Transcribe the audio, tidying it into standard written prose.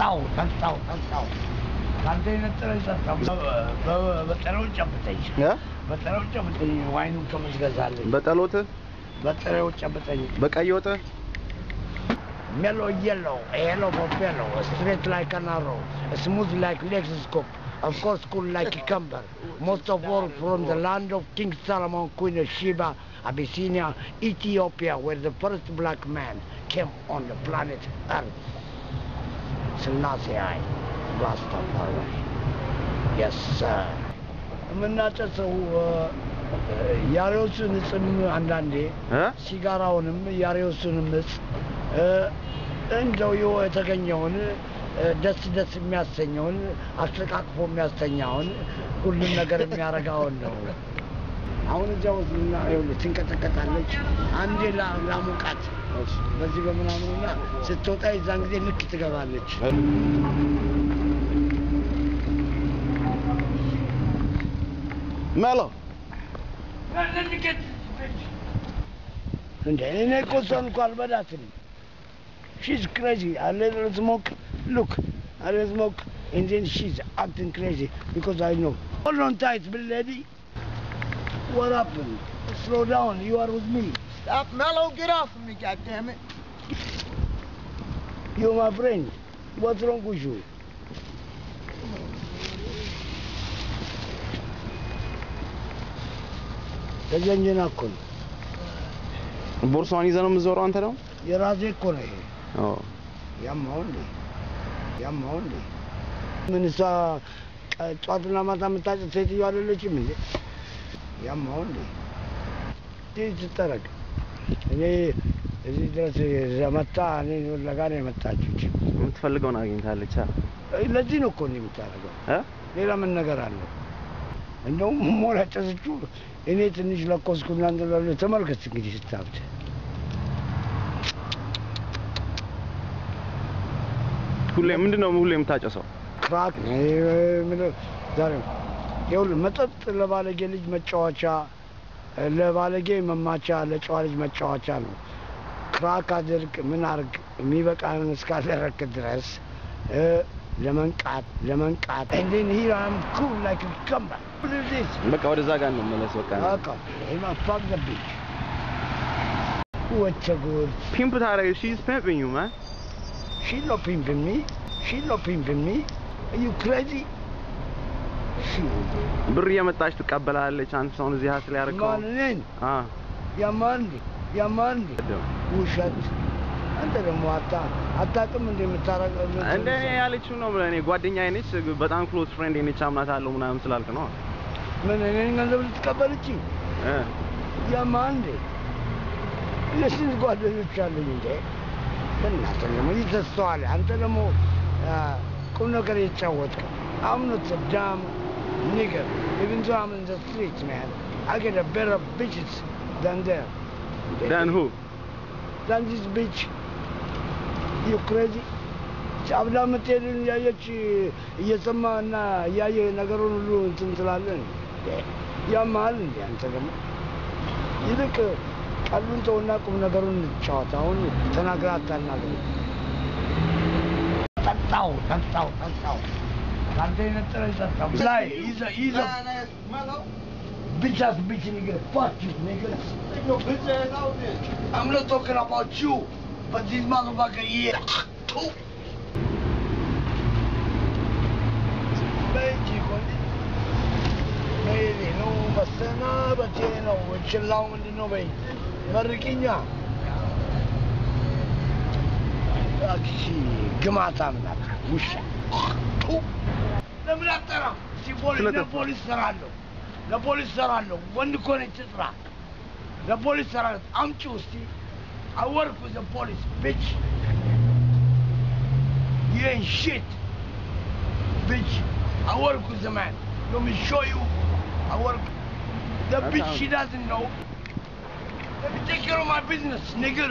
ጠጣው ካንተ ነጥረኝ ጠጣው በጠለው ጨብጠኝ በጠለው ጨብጠኝ ዋይኑን ከመስገዛለኝ በጠለው ጨብጠኝ በቀይወጥ mellow yellow buffalo straight like an arrow smooth like Lexus coupe of course cool like cucumber most of all from the land of King Solomon, Queen of Sheba, Abyssinia, Ethiopia, where the first black man came on the planet Earth. Selassie I, Rastafari. Yes, sir. የምናጨሰው ያሬዎስን ጽም አንዳንዴ ሲጋራውንም ያሬዎስንም እንደው የተገኘውን ደስ የሚያሰኘውን አስተቃቅፎ የሚያስተኛውን ሁሉም ነገር የሚያረጋውን ነው። አሁን እዛው እና ይኸውልህ ትንቀጠቀጣለች አንዴ ላሙቃት በዚህ በመናምኑና ስትወጣ ይዛን ጊዜ ልክ ትገባለች። መሎ እንዴ እኔ እኮ እሷን እኮ አልበዳትም። She's crazy. I let her smoke. Look, I let her smoke, and then she's acting crazy because I know. Hold on tight, little lady. What happened? Slow down. You are with me. Stop, Mello. Get off of me, goddammit. You're my friend. What's wrong with you? ተጀንጀና እኮ ነው። ቦርሳውን ይዘህ ነው የምትዞረው አንተ ነው? የራሴ እኮ ነው ይሄ። ያማው እንዴ ምን እሷ ጧትና ማታ የምታጭስ ሴትዮ አይደለችም እንዴ? ያማው እንዴ ትጠረቅ እኔ እዚህ ድረስ ዘመታ እኔ ለጋ ነው የመጣችው። የምትፈልገውን አግኝታለች። ለዚህ ነው እኮ የምታረገው። ሌላ ምን ነገር አለው? እንደውም ሞላጨስችው እኔ ትንሽ ለኮስኩና እንደለው ተመልከት እንግዲህ ስታብት ሁሌ ምንድነው የምታጨሰው? ክራክ ምን ዛሬ ይኸውልህ መጠጥ ለባለጌ ልጅ መጫወቻ ለባለጌ መማቻ ለጨዋ ልጅ መጫወቻ ነው። ክራክ አድርግ ምን አርግ የሚበቃን እስካደረክ ድረስ ለመንቃት and then here I'm cool like a cucumber. What is this? በቃ ወደዛ ጋር ነው መለስ በቃ I'm a fuck the bitch. What's a good pimp ታረግ she's pimping you man. She's not pimping me. Are you crazy? ብር እየመጣች ትቀበላለች አንተ ሰውን እዚህ ሀስል ያረከው ማንን ያማንዲ ውሸት አንተ ደግሞ አታውቅም እንደምታረቀው እንደ ያለችው ነው ለኔ ጓደኛዬ ነች በጣም ክሎዝ ፍሬንድ ነች አምናታለሁ ምናምን ስላልክ ነው ምን እኔን ገንዘብ ልትቀበልቺ ያማንዲ ለሽን ጓደኞች አሉኝ እንዴ በእናትህ ደግሞ ይተስተዋል አንተ ደግሞ ቁም ነገር የተጫወትከው I'm not a damn nigger even though I'm in the streets man I get a better bitches than them. Than who? Than this bitch. You crazy? አብዳ የምትሄድን እያየች እየሰማና እያየ ነገሩን ሁሉ እንትን ትላለህ ያማል እንዴ አንተ ደግሞ ይልቅ ቀሉን ተውና ቁም ነገሩን እንጫወት አሁን ተናግረህ አታናግረኝ ጠጣው ካንተ ነጥረኝ ጠጣው ላይ ይዘ bitch ass bitch nigga fuck you nigga no bitch ass out there I'm not talking about you but this motherfucker here Benji kondi Meli no basana bateno chillaw ndi no bay marikinya Akshi gmatam na usha ለምራጠራ ሲፖሊስ ሰራለሁ ለፖሊስ ሰራለሁ ወንድ ኮኔት ትጥራ ለፖሊስ ሰራለሁ አምጪ ውስጥ I work with the police bitch you ain't shit bitch I work with the man let me show you I work the bitch she doesn't know let me take care of my business nigga